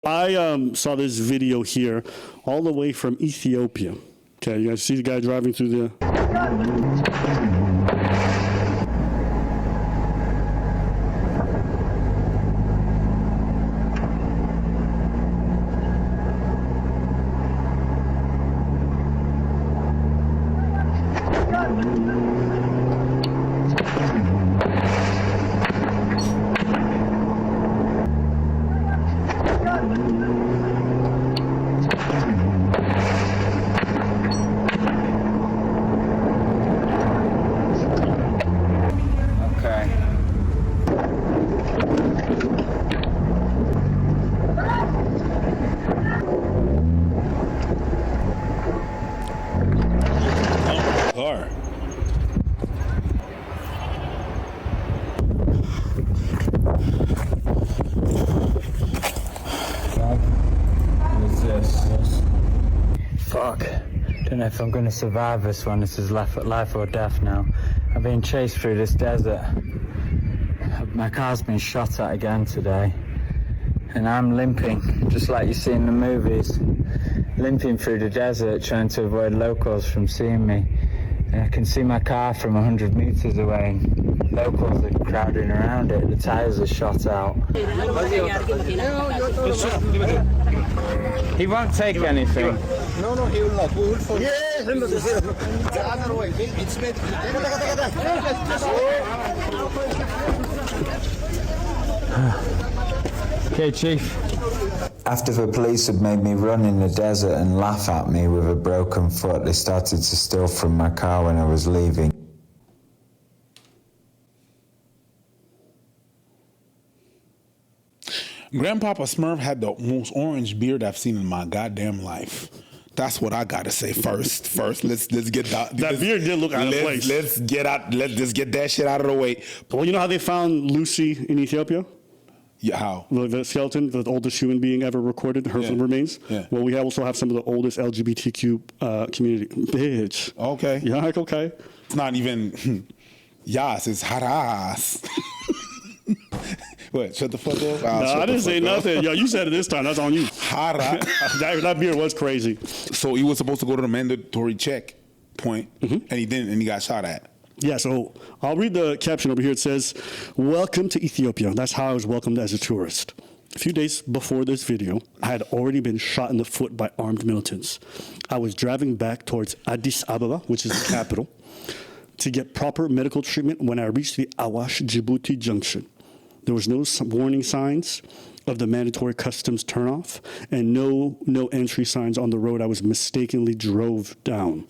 I saw this video here all the way from Ethiopia. Okay, you guys see the guy driving through the... Car. What's this? Fuck. Don't know if I'm gonna survive this one. This is life or death now. I've been chased through this desert. My car's been shot at again today. And I'm limping, just like you see in the movies. Limping through the desert, trying to avoid locals from seeing me. And I can see my car from 100 meters away. Locals are crowding around it. The tires are shot out. He won't take anything. No, he will not. We will follow. The other way. It's better. Okay, Chief. After the police had made me run in the desert and laugh at me with a broken foot, they started to steal from my car when I was leaving. Grandpapa Smurf had the most orange beard I've seen in my goddamn life. That's what I gotta say first. Let's get that. That beard did look out of place. Let's just get that shit out of the way. Well, you know how they found Lucy in Ethiopia? Yeah, how? The skeleton, the oldest human being ever recorded, her remains. Yeah. Well, we also have some of the oldest LGBTQ community. Bitch. Okay. Yeah, like, okay. It's not even yas, it's haras. What, shut the fuck up? No, I didn't say nothing. Yo, you said it this time. That's on you. Hara. that beard was crazy. So he was supposed to go to the mandatory checkpoint, and he didn't, and he got shot at. Yeah, so I'll read the caption over here. It says, "Welcome to Ethiopia." That's how I was welcomed as a tourist. A few days before this video, I had already been shot in the foot by armed militants. I was driving back towards Addis Ababa, which is the capital, to get proper medical treatment when I reached the Awash-Djibouti junction. There was no warning signs of the mandatory customs turnoff and no entry signs on the road I was mistakenly drove down.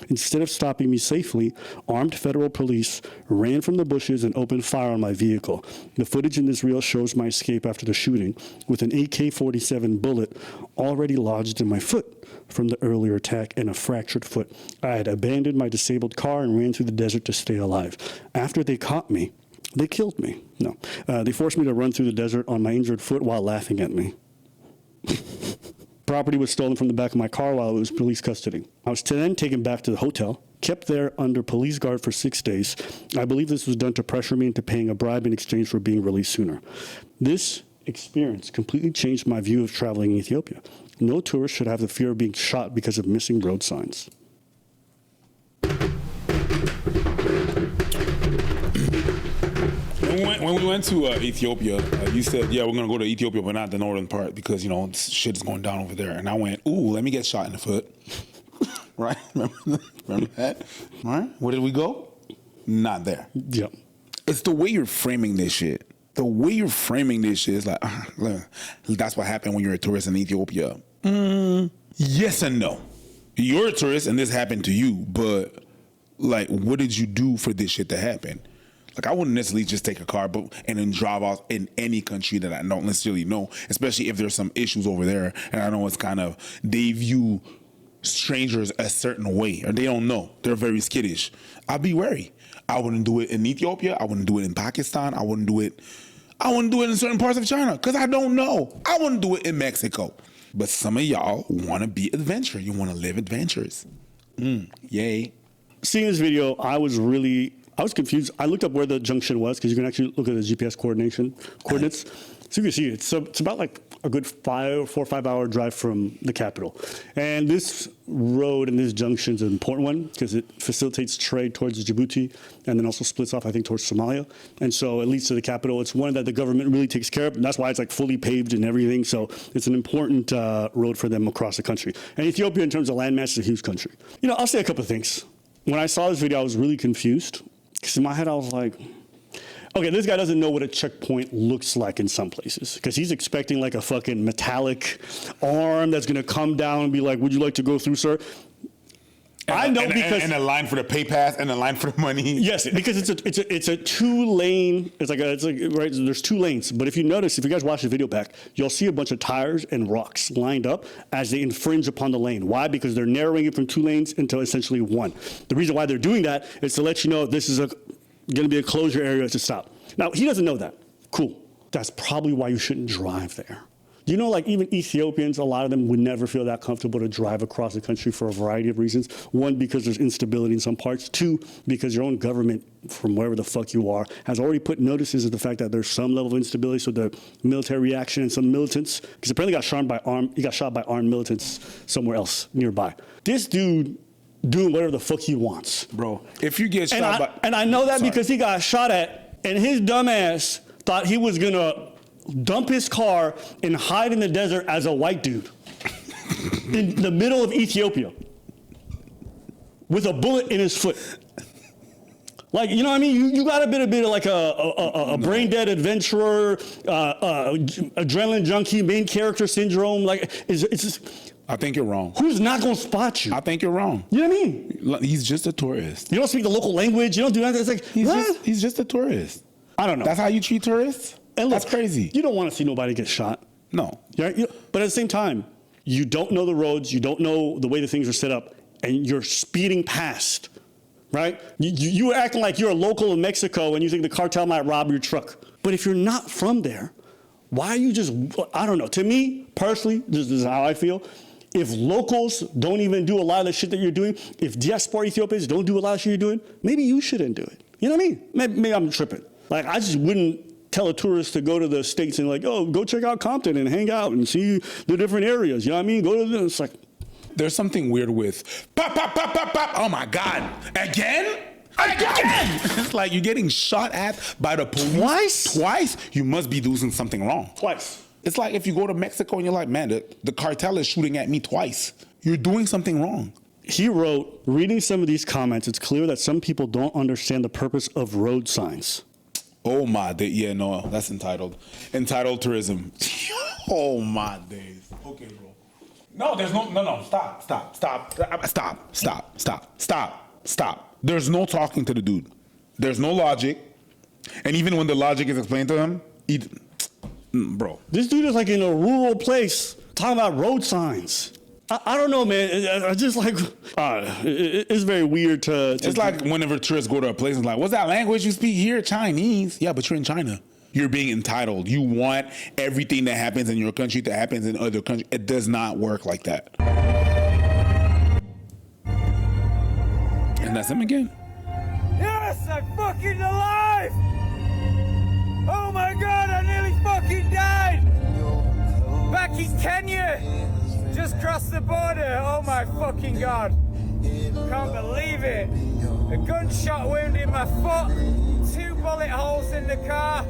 Instead of stopping me safely, armed federal police ran from the bushes and opened fire on my vehicle. The footage in this reel shows my escape after the shooting with an AK-47 bullet already lodged in my foot from the earlier attack and a fractured foot. I had abandoned my disabled car and ran through the desert to stay alive. After they caught me, they killed me. No, they forced me to run through the desert on my injured foot while laughing at me. Property was stolen from the back of my car while it was police custody. I was then taken back to the hotel, kept there under police guard for 6 days. I believe this was done to pressure me into paying a bribe in exchange for being released sooner. This experience completely changed my view of traveling in Ethiopia. No tourist should have the fear of being shot because of missing road signs. When we went to Ethiopia, you said, yeah, we're going to go to Ethiopia, but not the northern part because, you know, shit is going down over there. And I went, ooh, let me get shot in the foot. Right? Remember that? All right. Where did we go? Not there. Yeah. It's the way you're framing this shit. The way you're framing this shit is like, that's what happened when you're a tourist in Ethiopia. Yes and no. You're a tourist and this happened to you, but, like, what did you do for this shit to happen? Like, I wouldn't necessarily just take a car and then drive out in any country that I don't necessarily know, especially if there's some issues over there. And I know it's kind of, they view strangers a certain way, or they don't know. They're very skittish. I'd be wary. I wouldn't do it in Ethiopia. I wouldn't do it in Pakistan. I wouldn't do it in certain parts of China because I don't know. I wouldn't do it in Mexico. But some of y'all want to be adventurous. You want to live adventures. Yay. Seeing this video, I was confused. I looked up where the junction was because you can actually look at the GPS coordinates. So you can see it's about like a good 4 or 5 hour drive from the capital. And this road and this junction is an important one because it facilitates trade towards Djibouti and then also splits off, I think, towards Somalia. And so it leads to the capital. It's one that the government really takes care of, and that's why it's like fully paved and everything. So it's an important road for them across the country. And Ethiopia, in terms of landmass, is a huge country. You know, I'll say a couple of things. When I saw this video, I was really confused because in my head I was like, okay, this guy doesn't know what a checkpoint looks like in some places because he's expecting like a fucking metallic arm that's going to come down and be like, would you like to go through, sir? I know because... And a line for the pay pass and a line for the money. Yes, because it's a 2-lane, it's like right, there's 2 lanes. But if you notice, if you guys watch the video back, you'll see a bunch of tires and rocks lined up as they infringe upon the lane. Why? Because they're narrowing it from 2 lanes into essentially 1. The reason why they're doing that is to let you know this is going to be a closure area to stop. Now, he doesn't know that. Cool. That's probably why you shouldn't drive there. You know, like even Ethiopians, a lot of them would never feel that comfortable to drive across the country for a variety of reasons. 1, because there's instability in some parts. 2, because your own government, from wherever the fuck you are, has already put notices of the fact that there's some level of instability. So the military reaction and some militants, because apparently he got shot by armed militants somewhere else nearby. This dude doing whatever the fuck he wants. Bro, if you get shot by... And I know that because he got shot at, and his dumb ass thought he was going to dump his car and hide in the desert as a white dude in the middle of Ethiopia with a bullet in his foot. Like, you know what I mean? You got a bit of like a brain dead adventurer, adrenaline junkie, main character syndrome. Like, it's just... I think you're wrong. Who's not going to spot you? I think you're wrong. You know what I mean? He's just a tourist. You don't speak the local language. You don't do that. It's like, He's just a tourist. I don't know. That's how you treat tourists? And look, that's crazy. You don't want to see nobody get shot. No. Right? But at the same time, you don't know the roads. You don't know the way the things are set up. And you're speeding past. Right? You're acting like you're a local in Mexico and you think the cartel might rob your truck. But if you're not from there, why are you just, I don't know. To me, personally, this is how I feel. If locals don't even do a lot of the shit that you're doing, if diaspora Ethiopians don't do a lot of shit you're doing, maybe you shouldn't do it. You know what I mean? Maybe I'm tripping. Like, I just wouldn't tell a tourist to go to the States and like, oh, go check out Compton and hang out and see the different areas. You know what I mean? Go to this. It's like, there's something weird with pop, pop, pop, pop, pop. Oh my God. Again? It's like you're getting shot at by the police. Twice? You must be doing something wrong. Twice. It's like if you go to Mexico and you're like, man, the cartel is shooting at me twice. You're doing something wrong. He wrote, reading some of these comments, it's clear that some people don't understand the purpose of road signs. Oh my day. Yeah, no, that's entitled. Entitled tourism. Oh my days. Okay, bro. No, there's no, stop. There's no talking to the dude. There's no logic. And even when the logic is explained to him, bro. This dude is like in a rural place talking about road signs. I don't know, man. I just like, it's very weird to it's like whenever tourists go to a place and like, what's that language you speak here? Chinese. Yeah, but you're in China. You're being entitled. You want everything that happens in your country to happen in other countries. It does not work like that. And that's him again. Yes, I'm fucking alive! Oh my God, I nearly fucking died! Back in Kenya! Just crossed the border, oh my fucking God. Can't believe it. A gunshot wound in my foot, 2 bullet holes in the car.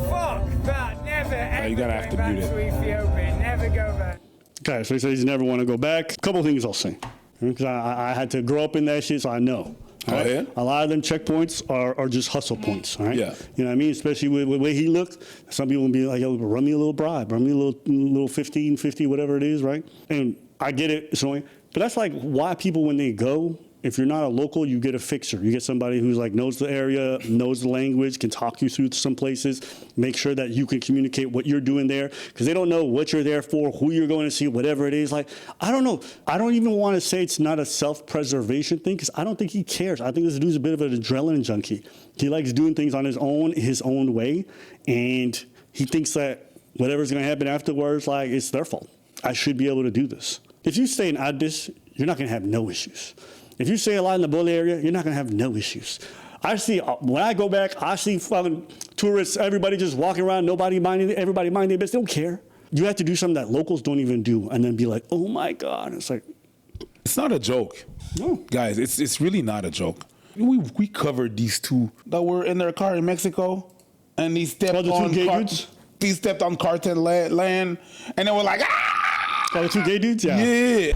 Fuck that, never ever have to back mute it. to Ethiopia, never go back. Okay, so he says he never want to go back. A couple things I'll say. Because I had to grow up in that shit, so I know. Right? Oh, yeah? A lot of them checkpoints are just hustle points, right? Yeah. You know what I mean? Especially with the way he looked. Some people will be like, yo, run me a little bribe, run me a little 15, 50, whatever it is, right? And I get it, but that's like why people, when they go, if you're not a local, you get a fixer. You get somebody who's like knows the area, knows the language, can talk you through some places, make sure that you can communicate what you're doing there, because they don't know what you're there for, who you're going to see, whatever it is. Like, I don't know. I don't even want to say it's not a self-preservation thing, because I don't think he cares. I think this dude's a bit of an adrenaline junkie. He likes doing things on his own way, and he thinks that whatever's going to happen afterwards, like, it's their fault. I should be able to do this. If you stay in Addis, you're not going to have no issues. If you stay a lot in the Bull area, you're not going to have no issues. I see, when I go back, I see fucking tourists, everybody just walking around, everybody minding their business. They don't care. You have to do something that locals don't even do and then be like, oh my God. It's like, it's not a joke. No. Guys, it's really not a joke. We covered these two that were in their car in Mexico, and they stepped they stepped on cartel land, and they were like, ah! Oh, the two gay dudes? Yeah. Yeah.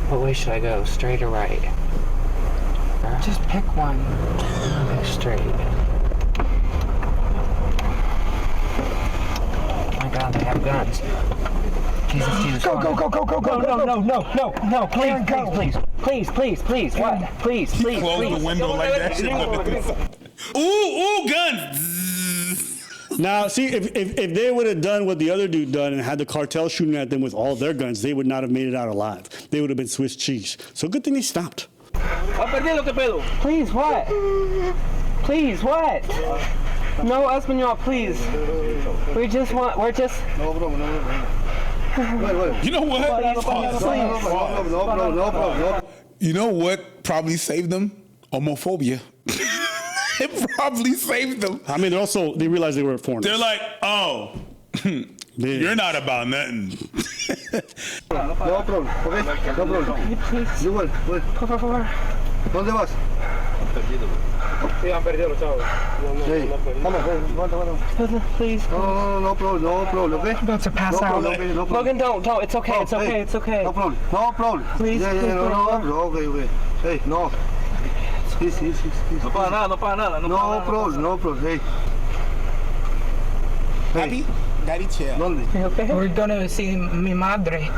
What way should I go? Straight or right? Just pick one. Okay, straight. Oh my God, they have guns. Jesus. Go. No. Please. What? Please. Close the window like that shit. Ooh, guns. Now, see, if they would have done what the other dude done and had the cartel shooting at them with all their guns, they would not have made it out alive. They would have been Swiss cheese. So good thing they stopped. Please, what? Please, what? No, Espanol, please. We're just... You know what? Please. You know what probably saved them? Homophobia. It probably saved them. I mean, they realized they were foreigners. They're like, oh, you're not about nothing. No problem. Okay, no problem. Please. You will. Por favor. ¿Dónde vas? Sí, han perdido, chao. Hey, vamos. Please. No problem, okay? I'm about to pass out. No problem. Logan, don't. It's okay. It's okay. No problem. Please, Yeah, please, no, okay. Hey, no. Please. No pasa nada. No problem. Hey. Daddy chill. ¿Dónde? You okay? We're gonna see mi madre.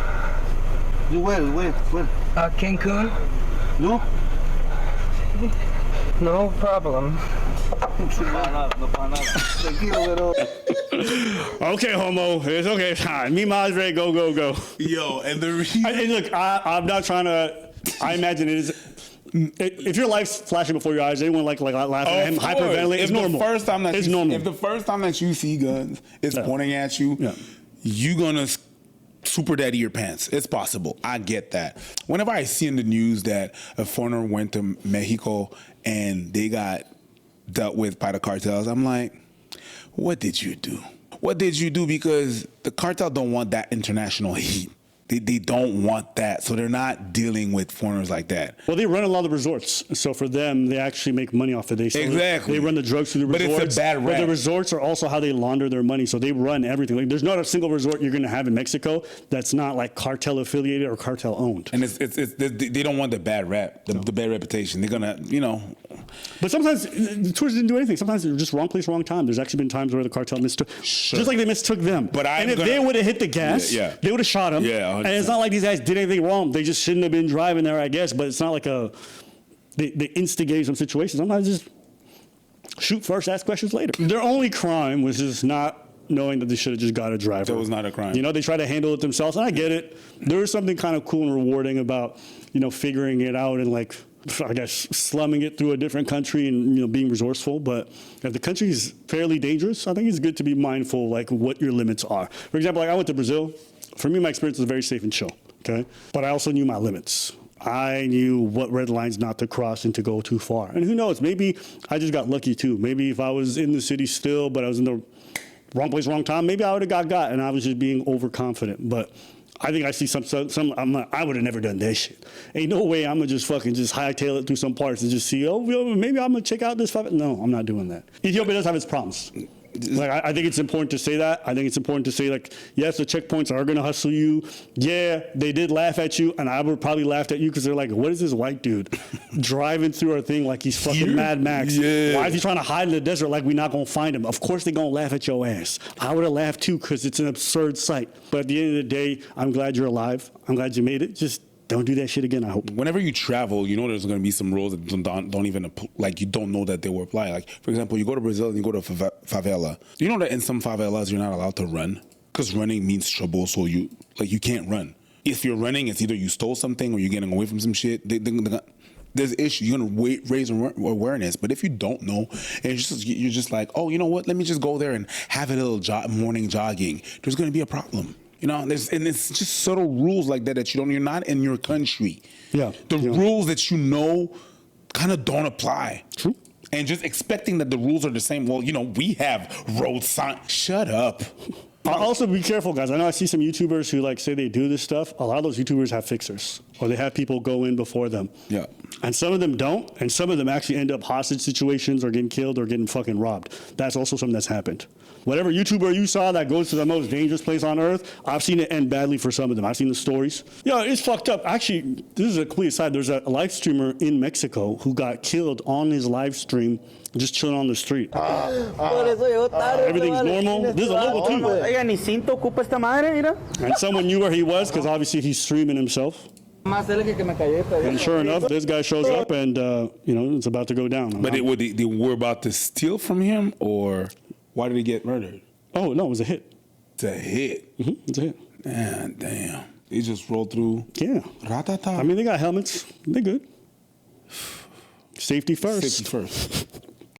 You where? Cancun. You? No problem. No pasa nada. Tranquilo, pero... Okay, homo. It's okay. Fine. Me madre, go. Yo, and the reason... And look, I'm not trying to... I imagine it is... If your life's flashing before your eyes, anyone laughing at him, hyperventilating, it's normal. If the first time that you see guns, it's pointing at you, you're gonna super daddy your pants. It's possible. I get that. Whenever I see in the news that a foreigner went to Mexico and they got dealt with by the cartels, I'm like, what did you do? What did you do? Because the cartel don't want that international heat. They don't want that, so they're not dealing with foreigners like that. Well, they run a lot of resorts, so for them, they actually make money off it. Exactly. They run the drugs through the resorts. But it's a bad rap. But the resorts are also how they launder their money, so they run everything. Like, there's not a single resort you're going to have in Mexico that's not like cartel affiliated or cartel owned. And they don't want the bad rap, the bad reputation. They're gonna, But sometimes the tourists didn't do anything. Sometimes they're just wrong place, wrong time. There's actually been times where the cartel mistook, just like they mistook them. And if they would have hit the gas, they would have shot him. Yeah, 100%. And it's not like these guys did anything wrong. They just shouldn't have been driving there, I guess. But it's not like they instigated some situations. Sometimes just shoot first, ask questions later. Their only crime was just not knowing that they should have just got a driver. That was not a crime. They try to handle it themselves. And I get it. There is something kind of cool and rewarding about, figuring it out and like, I guess, slumming it through a different country and, being resourceful. But if the country is fairly dangerous, I think it's good to be mindful, like, what your limits are. For example, like I went to Brazil. For me, my experience was very safe and chill, okay? But I also knew my limits. I knew what red lines not to cross and to go too far. And who knows, maybe I just got lucky too. Maybe if I was in the city still, but I was in the wrong place, wrong time, maybe I would have got and I was just being overconfident. But I think I see some I'm like, I would have never done that shit. Ain't no way I'm going to just hightail it through some parts and just see, maybe I'm going to check out this. No, I'm not doing that. Ethiopia does have its problems. Like, I think it's important to say that. I think it's important to say, like, yes, the checkpoints are going to hustle you. Yeah, they did laugh at you, and I would probably laughed at you because they're like, what is this white dude driving through our thing like he's fucking Mad Max? Yeah. Why is he trying to hide in the desert like we're not going to find him? Of course they're going to laugh at your ass. I would have laughed too because it's an absurd sight. But at the end of the day, I'm glad you're alive. I'm glad you made it. Just don't do that shit again, I hope. Whenever you travel, there's going to be some rules that don't even, like, you don't know that they will apply. Like, for example, you go to Brazil and you go to favela. You know that in some favelas, you're not allowed to run? Because running means trouble, so you can't run. If you're running, it's either you stole something or you're getting away from some shit. There's issues. You're going to raise awareness. But if you don't know, and you're just like, oh, you know what? Let me just go there and have a little morning jogging. There's going to be a problem. And it's just subtle rules like that you're not in your country. Yeah. The rules that kind of don't apply. True. And just expecting that the rules are the same. Well, we have road signs. Shut up. Also, be careful, guys. I know I see some YouTubers who like say they do this stuff. A lot of those YouTubers have fixers, or they have people go in before them. Yeah. And some of them don't, and some of them actually end up hostage situations or getting killed or getting fucking robbed. That's also something that's happened. Whatever YouTuber you saw that goes to the most dangerous place on earth, I've seen it end badly for some of them. I've seen the stories. Yeah, it's fucked up. Actually, this is a complete aside. There's a live streamer in Mexico who got killed on his live stream just chilling on the street. Everything's normal. This is a local too. Oiga, ni cinto ocupa esta madre, mira. And someone knew where he was because obviously he's streaming himself. And sure enough, this guy shows up and, it's about to go down. But they were about to steal from him, or why did he get murdered? Oh, no, it was a hit. It's a hit. Mm-hmm, it's a hit. Damn. He just rolled through. Yeah. Ratata. I mean, they got helmets. They're good. Safety first. Safety first.